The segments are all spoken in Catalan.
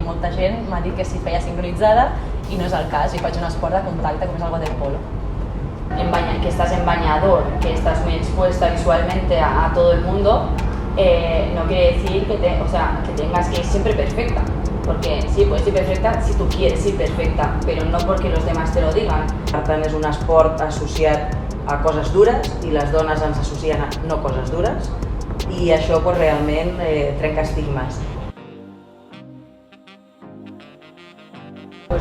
molta gent m'ha dit que si feia sincronitzada i no és el cas, i faig un esport de contacte com es el waterpolo. Que estás en bañador, que estás muy expuesta visualmente a todo el mundo, no quiere decir que tengas que ir siempre perfecta. Porque sí, puedes ir perfecta si tú quieres ir perfecta, pero no porque los demás te lo digan. Per tant, és un esport associat a coses dures i les dones ens associen a no coses dures i això realment trenca estigmes.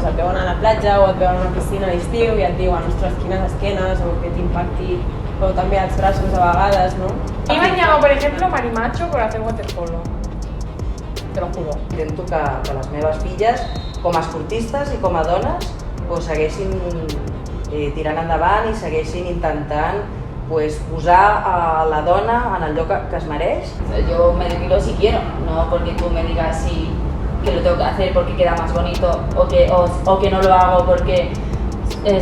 Et veuen a la platja o et veuen a una piscina a l'estiu i et diuen, ostres, quines esquenes o que t'impacti, o també els braços a vegades, ¿no? A mí me han llamado, por ejemplo, marimacho por hacer waterpolo. Te lo juro. Intento que les meves filles, com a esportistes i com a dones, segueixin tirant endavant i segueixin intentant posar a la dona en el lloc que es mereix. Yo me depilo si quiero, no porque tú me digas que lo tengo que hacer porque queda más bonito o que no lo hago porque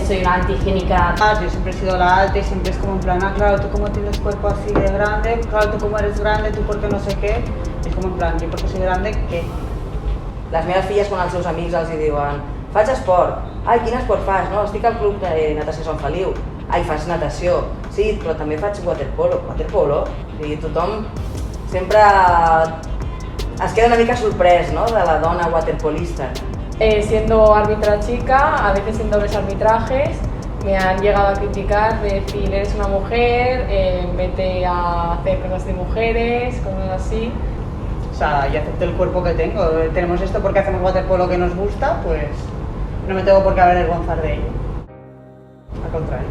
soy una antihigiénica. Yo siempre he sido la alta y siempre es como en plan, claro, tú como tienes cuerpo así de grande, claro, tú como eres grande, tú porque no sé qué. Es como en plan, yo porque soy grande, ¿qué? Les meves filles, quan els seus amics els diuen faig esport, ai, quin esport fas? No, estic al club de natació Sant Feliu, ai, fas natació, sí, però també faig waterpolo, i tothom sempre es queda una mica sorprès, no?, de la dona waterpolista. Siendo árbitra chica, a veces en dobles arbitrajes, me han llegado a criticar, de decir, eres una mujer, vete a hacer cosas de mujeres, cosas así. O sea, yo acepto el cuerpo que tengo. Tenemos esto porque hacemos waterpolo que nos gusta, pues no me tengo por qué avergonzar de ello. Al contrario.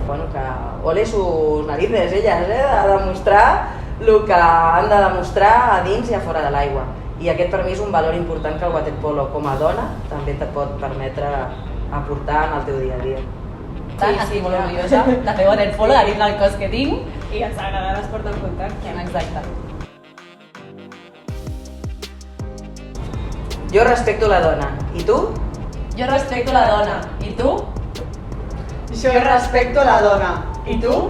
Bueno, que ole sus narices, elles, de demostrar el que han de demostrar a dins i a fora de l'aigua. I aquest per mi és un valor important que el waterpolo com a dona també te pot permetre aportar en el teu dia a dia. Estic molt orgullosa de fer waterpolo, de dins del cos que tinc. I ens agrada l'esport en contacte. Exacte. Jo respecto la dona. I tu? Jo respecto la dona. I tu? Yo respecto a la dona. ¿Y tú?